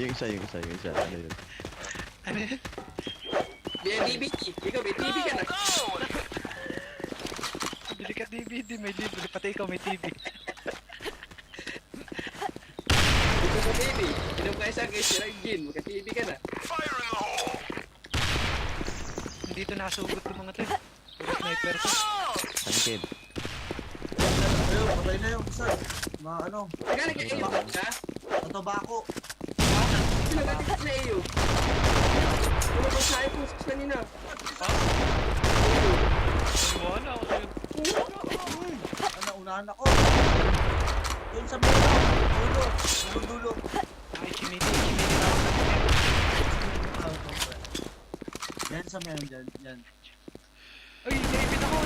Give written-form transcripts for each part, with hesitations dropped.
Yung isa. Ano yun? Ano yun? BNDB. Ikaw, may TV ka na. Bili ka DVD, may libre. Pati ikaw may TV. Ikaw sa TV. Inom ka isang isirang gin. Magka-TV ka na. Hindi ito nakasugot ng mga to. Puro sniper to. Tangkid. Ayun, patay na yung isa. Ano, Nagaling ka iyo ka? tatobako. Pinagalit na iyo. Lumabas na yung pusos kanina. Wala ako sa'yo. Ano, unahan ako. Doon sa mero. Dulo. Ay, chimiti. Yan sa meron dyan. Yan. Ay, naipit ako.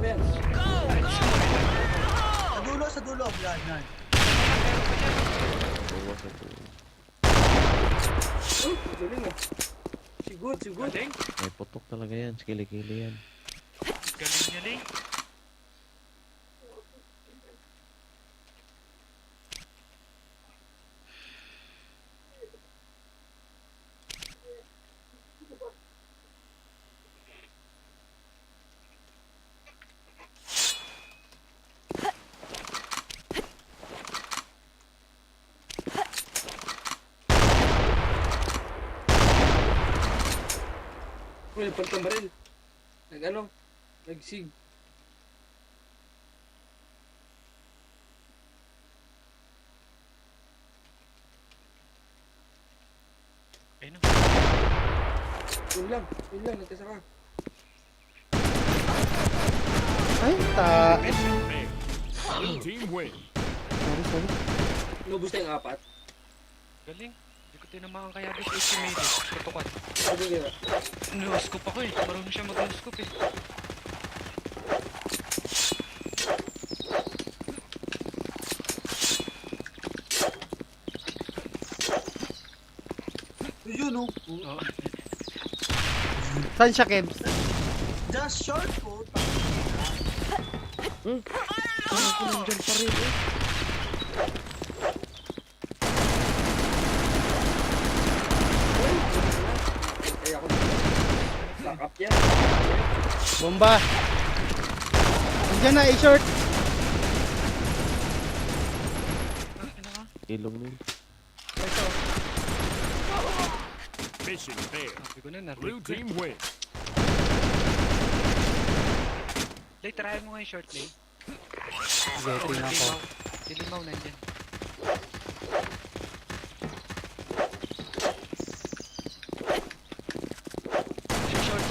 Ben. Sa dulo. Yan. Bawas na to. Uy, galing ah. Sigud. Galing. May putok talaga yan. Kili-kili yan. Galing niya, Ling. Uy, nagpantang baril. Nagsig. Ayun o. Yun lang, nagkasaka. Ay, Blue team win. Sorry. Nubos na yung apat. Galing. Hindi ko tinamaan kaya gusto chimiti. Tutukan. Sabi nila. No-scope ako eh. Marunong siya mag-no-scope eh. Yun, oh. Oo. saan siya, Kebs? Just short po. Ano ko nandyan pa rin eh? Kaya ako sakap yan. Bomba. Andiyan na, A-short. Ano ka? Ilong nun. Ito. Mission failed. Sabi ko na, Blue narinig ko. team win. Lay, try mo nga yung short lay. Sige, tingnan ko. Dilimaw nandyan. Sa short.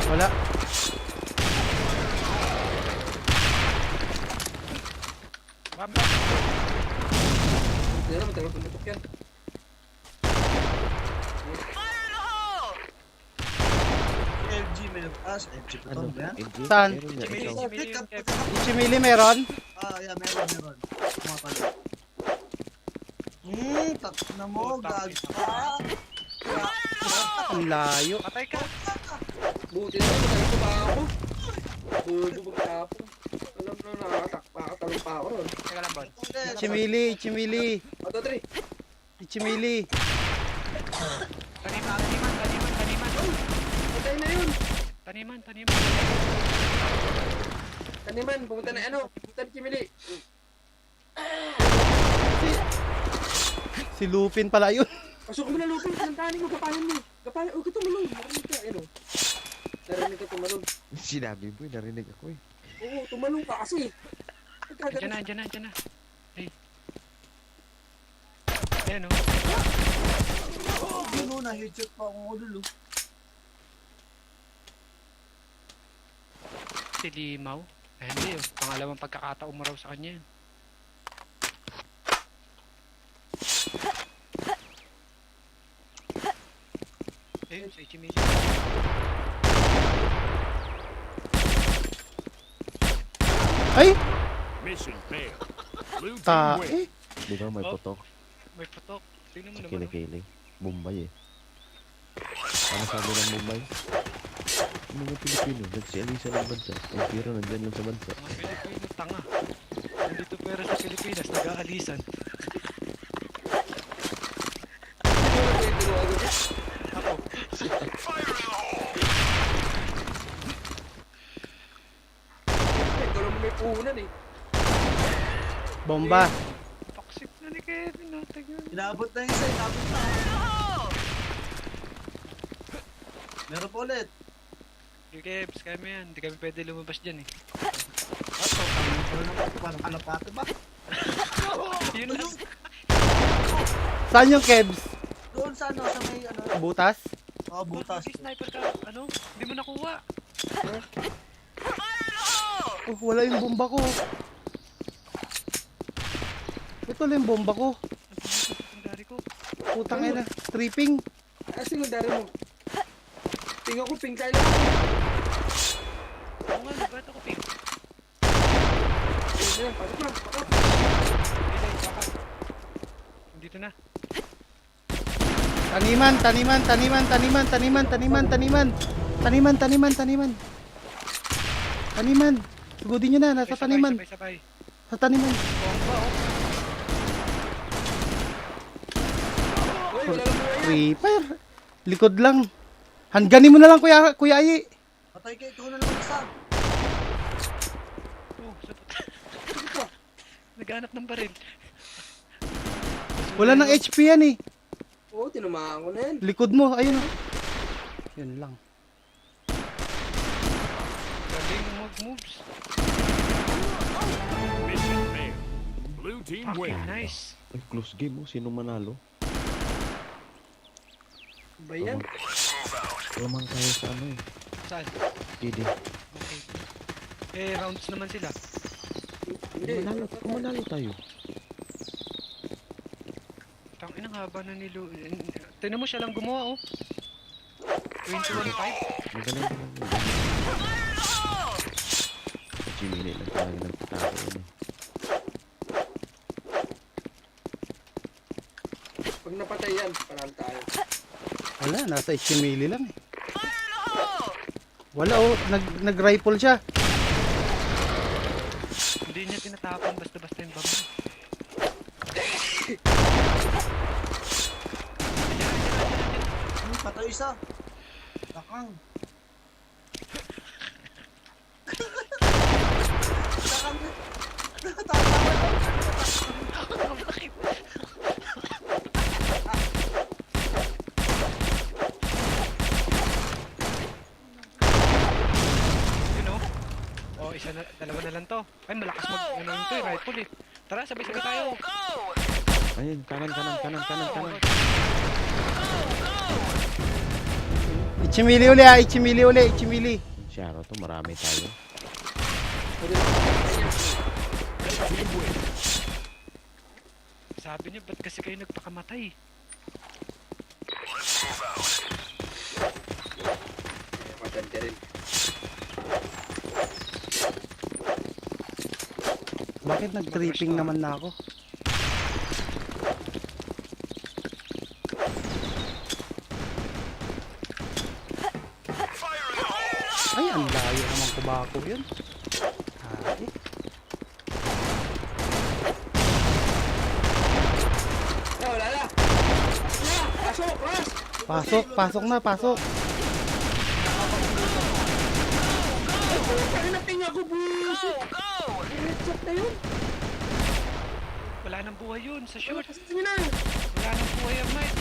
Wala. Bamba. Hindi na, matagal pumutok yan. LG meron. LG pa to. Ano? Yan. LG? Saan? Meron nga, Chimili, ikaw. chimili yung Kev. Ichimili meron? Yeah, meron. Kumapalo. Tak na mo, Putang gag. Ang layo. Patay ka. Buti na, matagal pa ako. Bubog ka ako. Alam na, nakakatalong pa ako ron. Teka lang, Bon. Ichimili. 1, 2, 3. Ichimili. Taniman. Patay na yun. Taniman. Taniman, pumunta na ano. Pumunta na Kimili. Si Lupin pala yun. Pasok mo na lupin. Nantanin mo, kapanan mo. Kapanan, huwag ka tumalong. Narinig ka, ano. Narinig ka tumalong. Sinabi mo, narinig ako eh. Oo, tumalong ka kasi. Andyan na. Hey. Ayan o. Yun, oh, na-headshot pa akong ulo. Si Limaw. Eh, hindi o. Pangalawang pagkakataon mo raw sa kanya yun. Ayun, sa Ichimili. Ay! Mission failed. Blue team Ta... win. Di ba may Oh. putok? May putok. Tingnan mo naman. Kili-kili. Bombay eh. Ano sabi ng Bombay? Yung mga Pilipino, nagsialisa ng bansa. Yung pira nandyan lang sa bansa. Mga Pilipino, tanga. Nandito pera sa Pilipinas, nag-aalisa. Bilisan. Ikaw naman may puhunan eh. Bomba. Toxic na ni Kevin. Natag yun. Inabot na yung isa, inabot na. Meron po ulit. Yung Kevs, kaya mo yan. Hindi kami pwede lumabas dyan eh. Ato, parang kalapate ba? Yun lang. Saan yung Kebs? Doon sa ano, sa may ano, Butas? butas. Pag sniper ka, ano? Hindi mo nakuha. Oh, wala yung bomba ko. Ito lang yung bomba ko. Ang dari ko. Putang ina. Tripping. Secondary mo. Ping ako, ping tayo lang. Oo nga, nagat ako ping. Ayun na, pasok na. Pasok. Ilay, baka. Dito na. Taniman, taniman, taniman, taniman, taniman, taniman, taniman. Taniman, taniman, taniman. Taniman. Sugudin nyo na, nasa taniman. Sabay. Sa taniman. Bomba, oh. Uy, wala lang buhay yan. Creeper. Likod lang. Hangganin mo na lang, Kuya Ayi. Patay kayo, ikaw na naman isa. Oh, sapot. Naghanap ng baril. Wala nang HP yan eh. Oo, tinamaan ko na yan. Likod mo, ayun oh. Yun lang. Galing moves. Mission failed. Blue team Okay, wins. nice. Ay, close game oh. Sino manalo? Ba yan? Wala man kayo sa ano eh. Saan? Didi. Okay. Eh, rounds naman sila. Hindi. Kung manalo tayo. Tang inang haba na nilo. Tignan mo siya lang gumawa, oh. 21.5. Magaling ka lang. Jimmy lang talaga nagtatako yun eh. Pag napatay yan, panalo tayo. Wala, nasa Ishimili lang eh. Wala oh, nag-rifle siya. Hindi niya tinatapon basta-basta yung bomb. Patay isa. Takang. Takang. You know? Oh, dalawa na lang to. Ay, malakas ano yun to, rifle eh. Tara, sabay-sabay tayo. Ayun, kanan. Ichimili uli ah, Ichimili. Sharo to, marami tayo. Sabi niyo, ba't kasi kayo nagpakamatay? Maganda rin. Bakit nag-tripping naman na ako? Ay, ang layo naman kubako yun. Ay. Wala na. Pasok, ras. Pasok na. Kaya na ping ako, bullshit. Headshot na yun. Wala nang buhay yun sa short. Kasi nyo na. Wala nang buhay ang mic.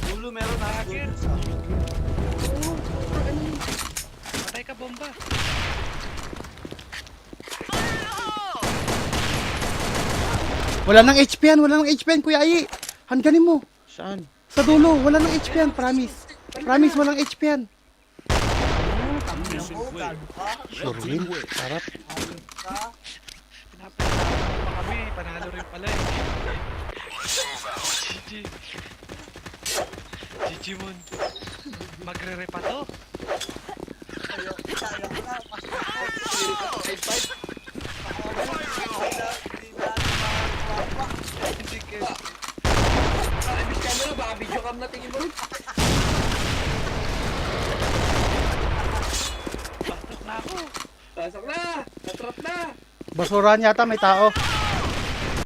Dulo meron na. Hacker. Oo, ano yun? Patay ka, bomba. Wala nang HP yan, Kuya Ayi. Hangganin mo. Saan? Sa dulo, wala nang HP yan, promise. Promise, walang HP yan. Mission clear. Sure win. Sarap. Pinapalala pa kami. Panalo rin pala eh. GG Mon. Magre-repa to. Hindi ka. Ibig camera, baka video cam na tingin mo rin. Bastos na ako. Pasok na. Natrap na. Basurahan yata, may tao.